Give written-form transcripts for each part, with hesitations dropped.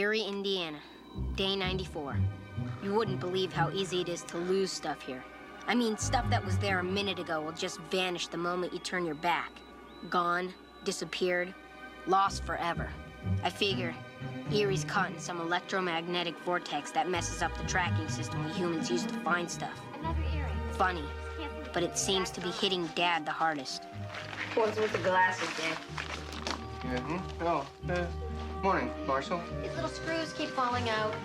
Eerie, Indiana, day 94. You wouldn't believe how easy it is to lose stuff here. I mean, stuff that was there a minute ago will just vanish the moment you turn your back. Gone, disappeared, lost forever. I figure Eerie's caught in some electromagnetic vortex that messes up the tracking system we humans use to find stuff. Another Eerie. Funny, but it seems to be hitting Dad the hardest. What's with the glasses, Dad? Oh, morning, Marshall. His little screws keep falling out.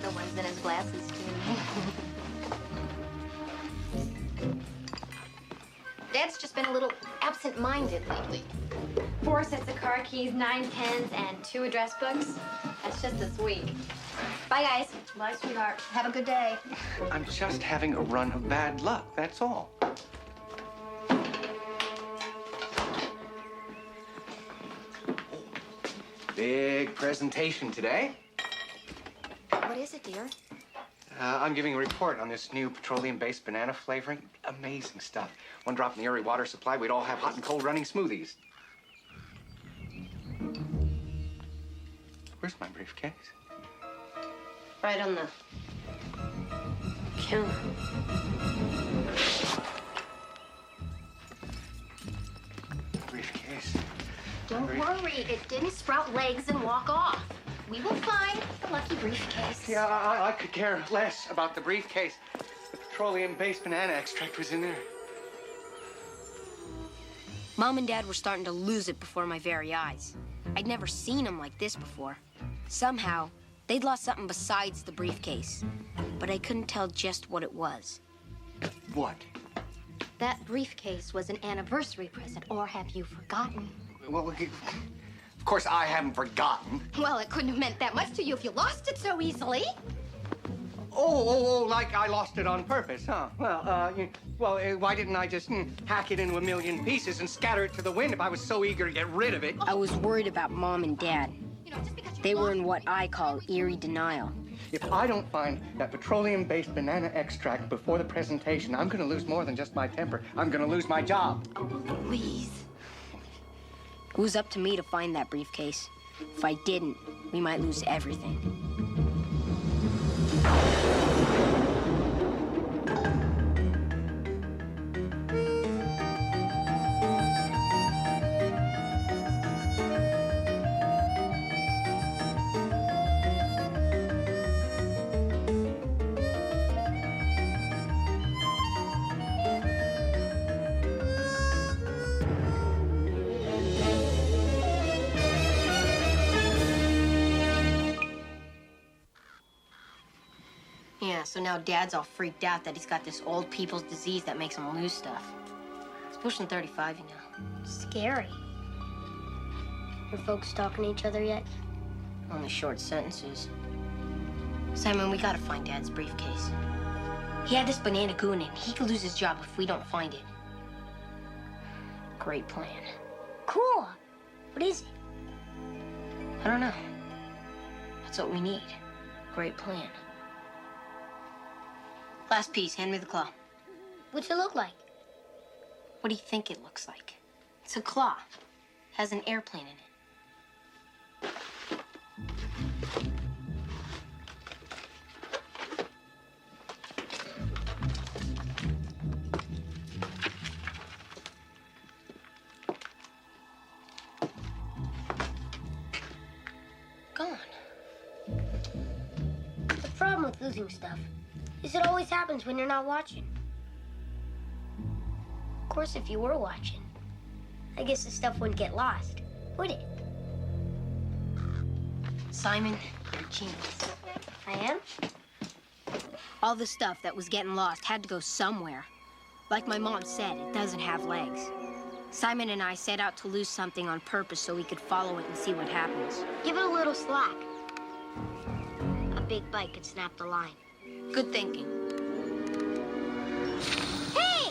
The ones in his glasses, too. Dad's just been a little absent-minded lately. 4 sets of car keys, 9 pens, and 2 address books. That's just this week. Bye, guys. Bye, sweetheart. Have a good day. I'm just having a run of bad luck, that's all. Big presentation today. What is it, dear? I'm giving a report on this new petroleum-based banana flavoring. Amazing stuff. One drop in the Eerie water supply, we'd all have hot and cold running smoothies. Where's my briefcase? Right on the counter. Briefcase. Don't worry. It didn't sprout legs and walk off. We will find the lucky briefcase. Yeah, I could care less about the briefcase. The petroleum-based banana extract was in there. Mom and Dad were starting to lose it before my very eyes. I'd never seen them like this before. Somehow, they'd lost something besides the briefcase, but I couldn't tell just what it was. What? That briefcase was an anniversary present, or have you forgotten? Well, of course I haven't forgotten. Well, it couldn't have meant that much to you if you lost it so easily. Oh, like I lost it on purpose, huh? Well, why didn't I just hack it into a million pieces and scatter it to the wind if I was so eager to get rid of it? I was worried about Mom and Dad. They were in what I call eerie denial. If I don't find that petroleum-based banana extract before the presentation, I'm gonna lose more than just my temper. I'm gonna lose my job. Oh, Louise. It was up to me to find that briefcase. If I didn't, we might lose everything. Yeah, so now Dad's all freaked out that he's got this old people's disease that makes him lose stuff. He's pushing 35, you know. Scary. Are folks talking to each other yet? Only short sentences. Simon, we gotta find Dad's briefcase. He had this banana goon in. He could lose his job if we don't find it. Great plan. Cool. What is it? I don't know. That's what we need. Great plan. Last piece, hand me the claw. What's it look like? What do you think it looks like? It's a claw. Has an airplane in it. Gone. The problem with losing stuff is it always happens when you're not watching. Of course, if you were watching, I guess the stuff wouldn't get lost, would it? Simon, you're a genius. I am? All the stuff that was getting lost had to go somewhere. Like my mom said, it doesn't have legs. Simon and I set out to lose something on purpose so we could follow it and see what happens. Give it a little slack. A big bite could snap the line. Good thinking. Hey!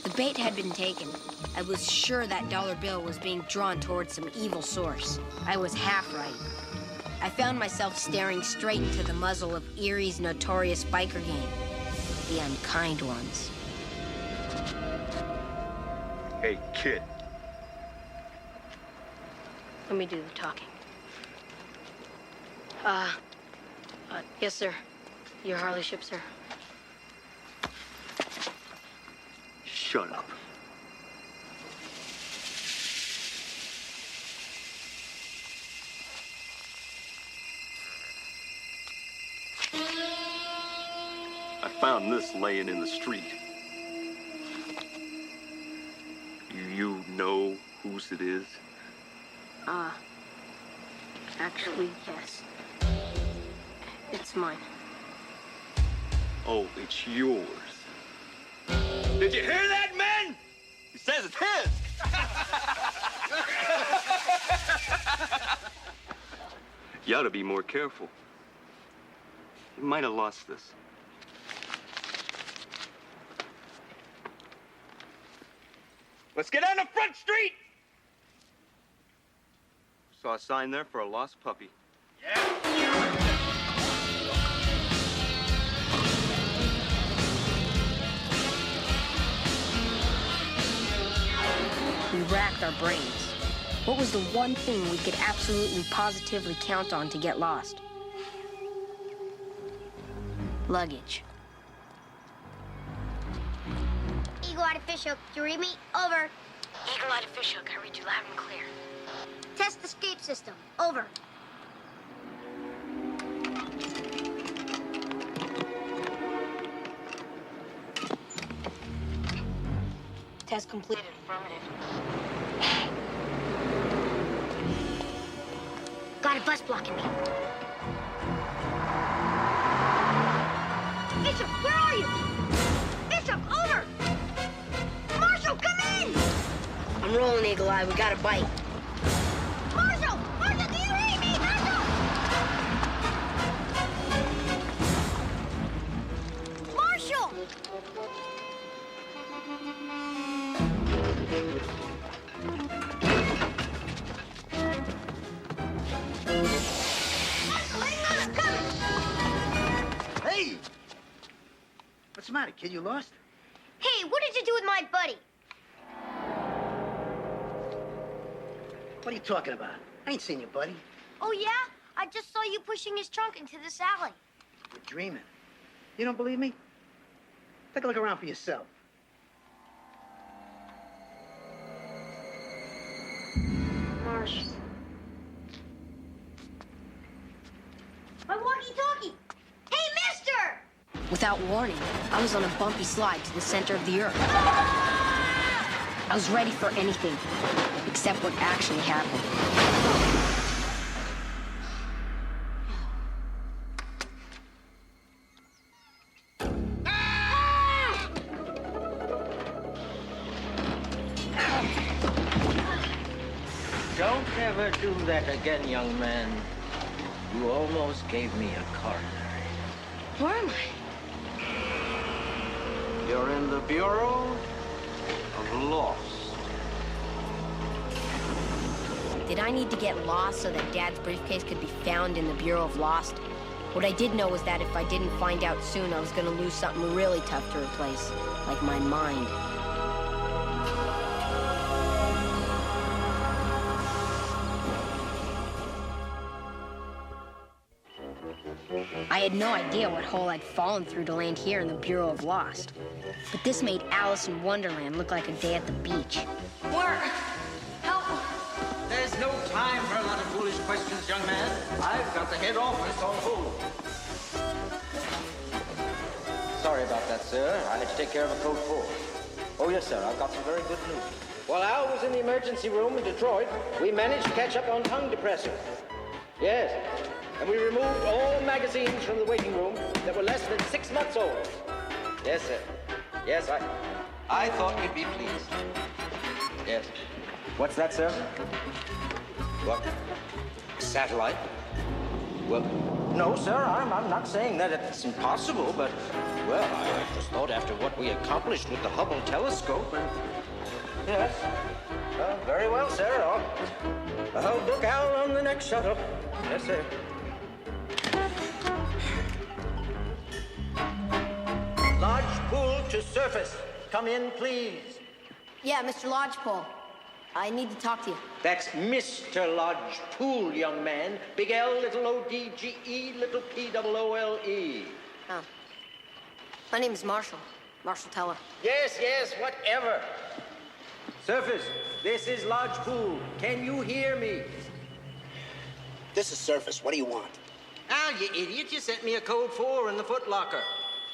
The bait had been taken. I was sure that dollar bill was being drawn towards some evil source. I was half right. I found myself staring straight into the muzzle of Eerie's notorious biker gang, the Unkind Ones. Hey, kid. Let me do the talking. Yes, sir. Your Harley ship, sir. Shut up. I found this laying in the street. You know whose it is? Actually, yes. It's mine. Oh, it's yours. Did you hear that, men? He says it's his. You ought to be more careful. You might have lost this. Let's get on the front street! Saw a sign there for a lost puppy. We racked our brains. What was the one thing we could absolutely positively count on to get lost? Luggage. Eagle-eyed fish hook, do you read me? Over. Eagle-eyed fish hook, I read you loud and clear. Test escape system. Over. Test completed. Affirmative. Got a bus blocking me. Bishop, where are you? Bishop, over! Marshall, come in! I'm rolling, Eagle-Eye. We got a bite. Marshall! Marshall, do you hear me? Marshall! Marshall! Marshall, hang on, I'm coming! Hey! What's the matter, kid? You lost? Hey, what did you do with my buddy? What are you talking about? I ain't seen you, buddy. Oh, yeah? I just saw you pushing his trunk into this alley. You're dreaming. You don't believe me? Take a look around for yourself. Marsh. My walkie-talkie! Hey, mister! Without warning, I was on a bumpy slide to the center of the earth. I was ready for anything, except what actually happened. Don't ever do that again, young man. You almost gave me a coronary. Where am I? You're in the Bureau of Lost. Did I need to get lost so that Dad's briefcase could be found in the Bureau of Lost? What I did know was that if I didn't find out soon, I was gonna lose something really tough to replace, like my mind. I had no idea what hole I'd fallen through to land here in the Bureau of Lost. But this made Alice in Wonderland look like a day at the beach. Where? Help! There's no time for a lot of foolish questions, young man. I've got the head office on hold. Sorry about that, sir. I had to take care of a code 4. Oh, yes, sir. I've got some very good news. While Al was in the emergency room in Detroit, we managed to catch up on tongue depressor. Yes. And we removed all magazines from the waiting room that were less than 6 months old. Yes, sir. Yes, I thought you'd be pleased. Yes. What's that, sir? What? Satellite? Well, no, sir. I'm not saying that it's impossible, but, well, I just thought after what we accomplished with the Hubble telescope and... Yes. Very well, sir. I'll book Al on the next shuttle. Yes, sir. Large pool to surface. Come in, please. Yeah, Mr. Lodgepole. I need to talk to you. That's Mr. Lodge Pool, young man. Big L, little O-D-G-E, little P-O-O-L-E. Oh. My name is Marshall. Marshall Teller. Yes, whatever. Surface, this is Lodge Pool. Can you hear me? This is Surface. What do you want? Ah, you idiot. You sent me a code 4 in the footlocker.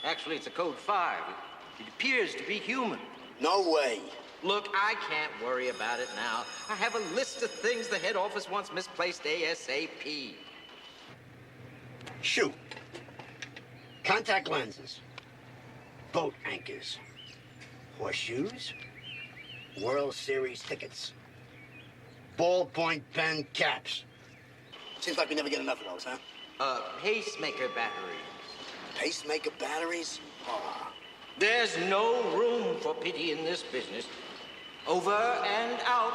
Actually, it's a code 5. It appears to be human. No way. Look, I can't worry about it now. I have a list of things the head office wants misplaced ASAP. Shoot. Contact lenses. Boat anchors. Horseshoes. World Series tickets. Ballpoint pen caps. Seems like we never get enough of those, huh? Pacemaker batteries. Pacemaker batteries? Oh. There's no room for pity in this business. Over and out.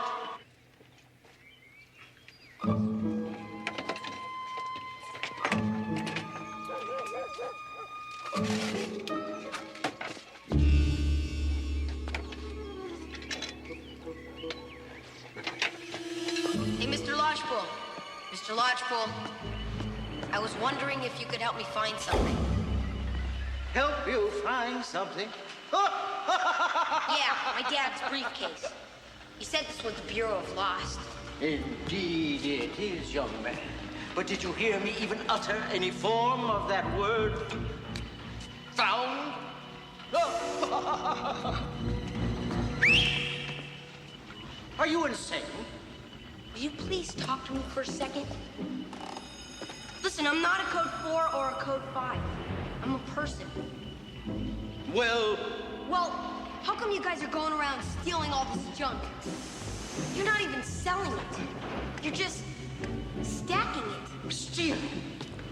Hey, Mr. Lodgepole. Mr. Lodgepole. I was wondering if you could help me find something. Help you find something? Yeah, my dad's briefcase. He said this was the Bureau of Lost. Indeed it is, young man. But did you hear me even utter any form of that word? Found? Are you insane? Will you please talk to me for a second? Listen, I'm not a code 4 or a code 5. I'm a person. Well, how come you guys are going around stealing all this junk? You're not even selling it. You're just stacking it. steal.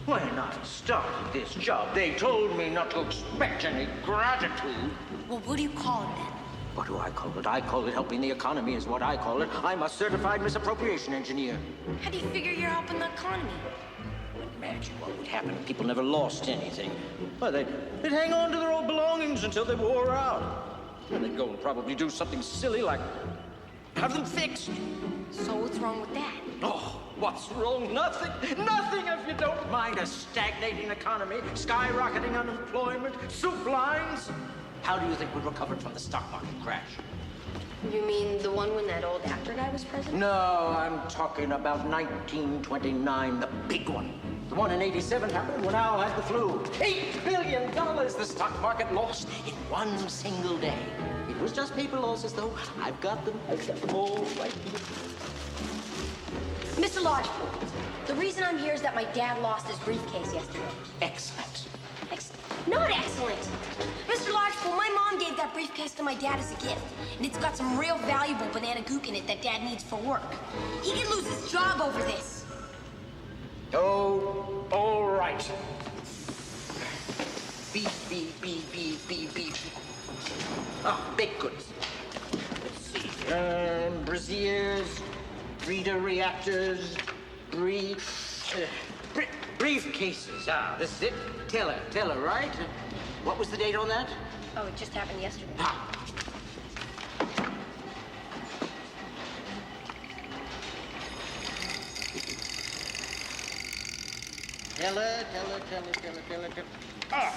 When I started this job, they told me not to expect any gratitude. Well, what do you call it then? What do I call it? I call it helping the economy is what I call it. I'm a certified misappropriation engineer. How do you figure you're helping the economy? Imagine what would happen if people never lost anything. Well, they'd hang on to their old belongings until they wore out. And they'd go and probably do something silly like have them fixed. So what's wrong with that? Oh, what's wrong? Nothing. Nothing if you don't mind a stagnating economy, skyrocketing unemployment, soup lines. How do you think we recovered from the stock market crash? You mean the one when that old actor guy was president? No, I'm talking about 1929, the big one. The one in 87 happened when Al had the flu. $8 billion the stock market lost in one single day. It was just paper losses, though. I've got them all right here. Mr. Lodgepole, the reason I'm here is that my dad lost his briefcase yesterday. Excellent. Not excellent. Mr. Lodgepole, my mom gave that briefcase to my dad as a gift, and it's got some real valuable banana gook in it that Dad needs for work. He could lose his job over this. Oh, all right. Beef. Ah, baked goods. Let's see. Braziers, breeder reactors, briefcases. Ah, this is it. Teller, right? What was the date on that? Oh, it just happened yesterday. Ah. Teller. Ah,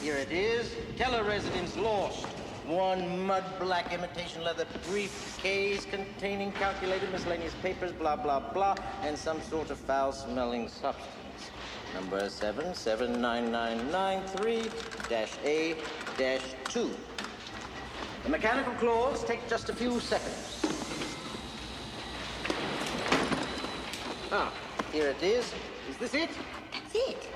here it is. Teller residence lost. One mud black imitation leather briefcase containing calculated miscellaneous papers, blah, blah, blah, and some sort of foul-smelling substance. Number 779993-A-2. The mechanical claws take just a few seconds. Ah, here it is. Is this it? That's it.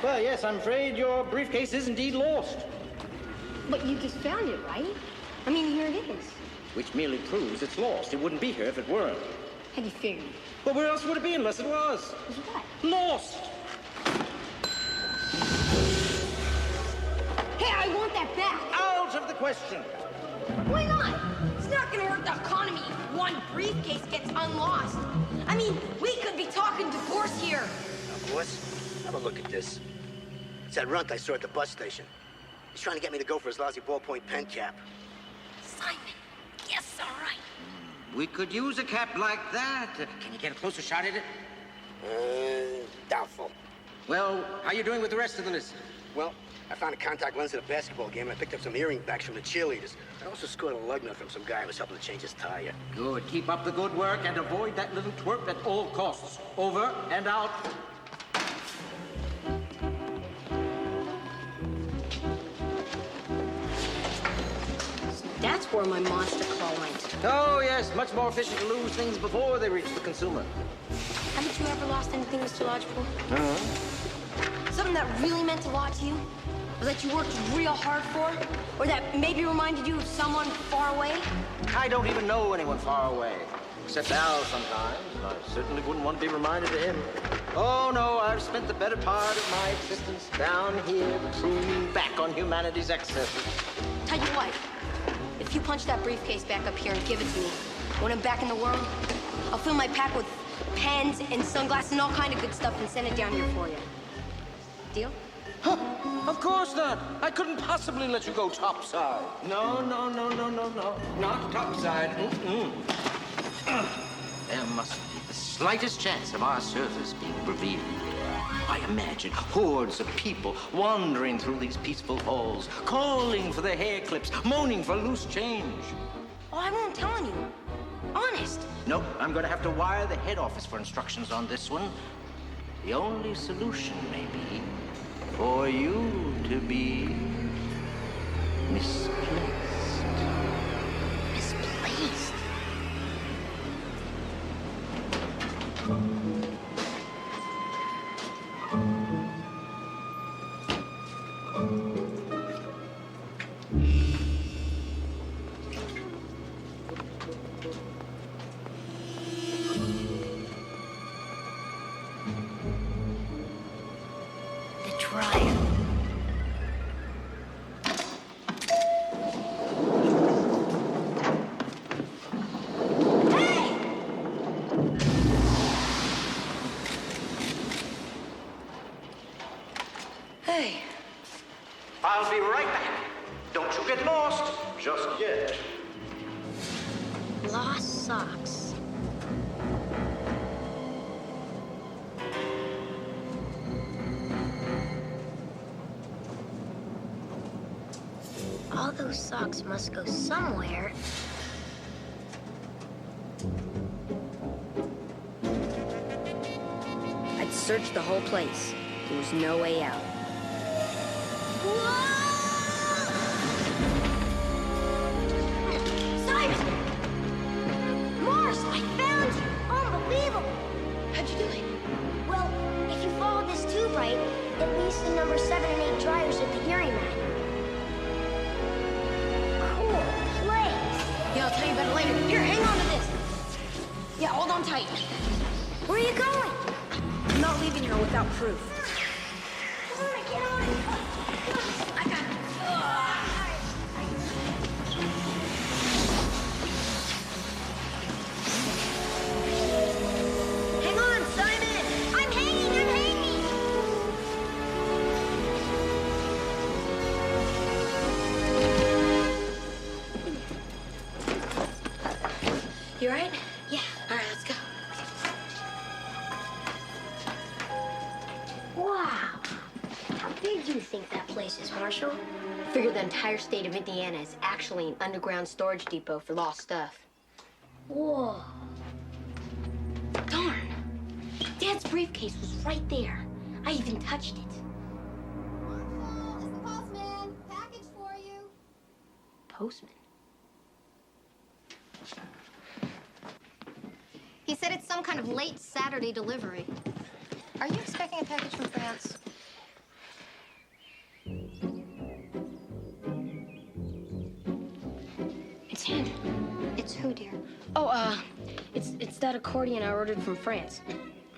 Well, yes, I'm afraid your briefcase is indeed lost. But you just found it, right? I mean, here it is. Which merely proves it's lost. It wouldn't be here if it weren't. How do you figure? Well, where else would it be unless it was? Was what? Lost! Hey, I want that back! Out of the question! Why not? It's not gonna hurt the economy if one briefcase gets unlost. I mean, we could be talking divorce here. Now, boss, have a look at this. It's that runt I saw at the bus station. He's trying to get me to go for his lousy ballpoint pen cap. Simon, yes, all right. We could use a cap like that. Can you get a closer shot at it? Doubtful. Well, how you doing with the rest of the list? Well, I found a contact lens at a basketball game, and I picked up some earring backs from the cheerleaders. I also scored a lug nut from some guy who was helping to change his tire. Good. Keep up the good work and avoid that little twerp at all costs. Over and out. That's where my monster claw went. Oh, yes. Much more efficient to lose things before they reach the consumer. Haven't you ever lost anything, Mr. Lodgepole? Something that really meant a lot to you? Or that you worked real hard for? Or that maybe reminded you of someone far away? I don't even know anyone far away. Except Al sometimes. I certainly wouldn't want to be reminded of him. Oh, no, I've spent the better part of my existence down here pruning back on humanity's excesses. Tell you what, if you punch that briefcase back up here and give it to me, when I'm back in the world, I'll fill my pack with pens and sunglasses and all kind of good stuff and send it down here for you. Deal? Huh? Of course not. I couldn't possibly let you go topside. No. Not topside. There must be the slightest chance of our surface being revealed. I imagine hordes of people wandering through these peaceful halls, calling for their hair clips, moaning for loose change. Oh, I won't tell anyone. Honest. Nope, I'm going to have to wire the head office for instructions on this one. The only solution may be for you to be misplaced. Misplaced? Hey. I'll be right back. Don't you get lost just yet. Lost socks. All those socks must go somewhere. I'd searched the whole place. There was no way out. Simon! Morse, I found you! Unbelievable! How'd you do it? Well, if you follow this tube right, it leads to number 7 and 8 dryers at the Eerie mine. Cool place. Yeah, I'll tell you about it later. Here, hang on to this. Yeah, hold on tight. Where are you going? I'm not leaving here without proof. Come on, get on it. I got it. Hang on, Simon! I'm hanging! You all right? Yeah. All right, let's go. Wow. How big do you think that place is, Marshall? I figure the entire state of Indiana is actually an underground storage depot for lost stuff. Whoa. Darn! Dad's briefcase was right there. I even touched it. Marshall, it's the postman. Package for you. Postman? He said it's some kind of late Saturday delivery. Are you expecting a package from France? It's him. It's who, dear? Oh, it's that accordion I ordered from France.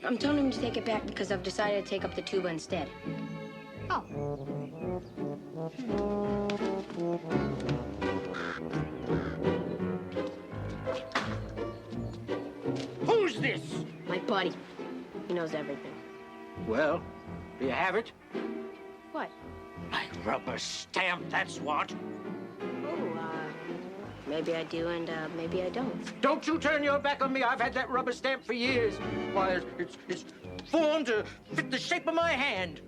I'm telling him to take it back because I've decided to take up the tuba instead. Oh. Who's this? My buddy. He knows everything. Well, do you have it? What? My rubber stamp, that's what. Oh, Maybe I do, and maybe I don't. Don't you turn your back on me. I've had that rubber stamp for years. Why, it's formed to fit the shape of my hand.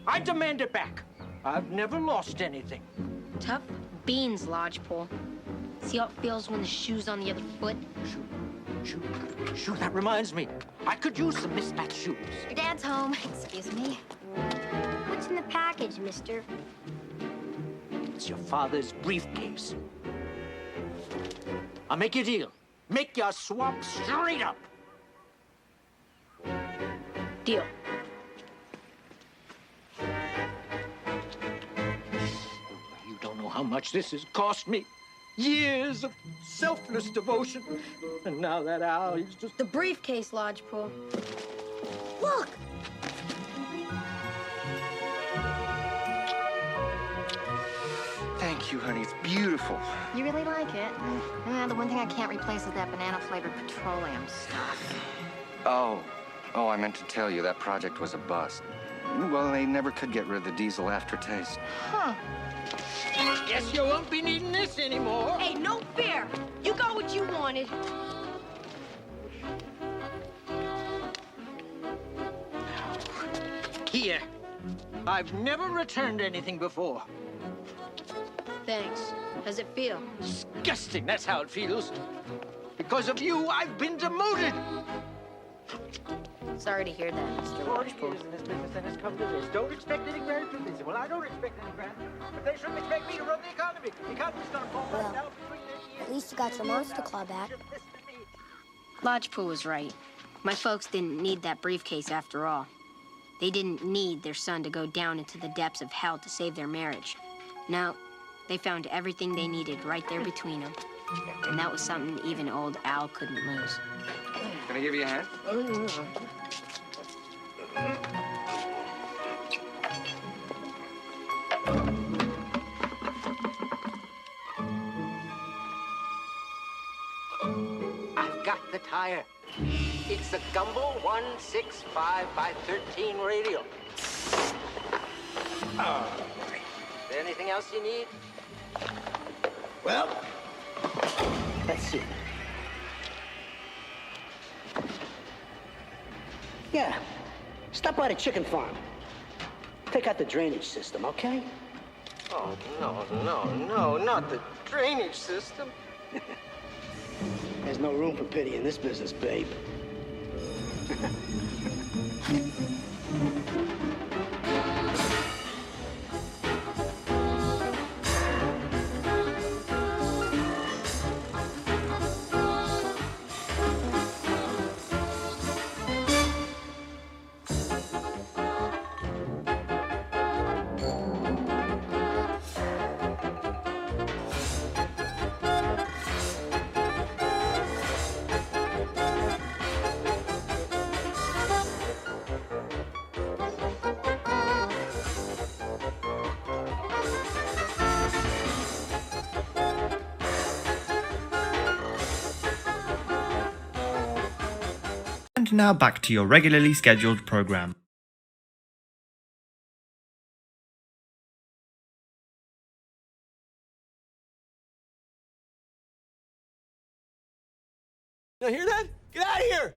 I demand it back. I've never lost anything. Tough beans, Lodgepole. See how it feels when the shoe's on the other foot? Shoe, that reminds me. I could use some mismatched shoes. Your dad's home. Excuse me. What's in the package, mister? It's your father's briefcase. I'll make you a deal. Make your swap straight up. Deal. You don't know how much this has cost me. Years of selfless devotion. And now that Al, he's just... The briefcase, Lodgepole. Look! Thank you, honey. It's beautiful. You really like it? The one thing I can't replace is that banana-flavored petroleum stuff. Oh, I meant to tell you that project was a bust. Well, they never could get rid of the diesel aftertaste. Huh. Guess you won't be needing this anymore. Hey, no fair. You got what you wanted. Here. I've never returned anything before. Thanks. How's it feel? Disgusting, that's how it feels. Because of you, I've been demoted. Sorry to hear that, Mr. Lodgepole. In this business, and it's come to this. Don't expect any grant from this. Well, I don't expect any grant, but they shouldn't expect me to run the economy. The economy's gonna fall right now between their ears. At least you got your monster claw back. Just listen to me. Lodgepole was right. My folks didn't need that briefcase after all. They didn't need their son to go down into the depths of hell to save their marriage. No, they found everything they needed right there between them. And that was something even old Al couldn't lose. Can I give you a hand? I've got the tire. It's a Gumbel 165 by 13 radial. Oh, boy. Is there anything else you need? Well, let's see. Yeah, stop by the chicken farm. Take out the drainage system, okay? Oh, no, not the drainage system. There's no room for pity in this business, babe. And now back to your regularly scheduled program. You hear that? Get out of here!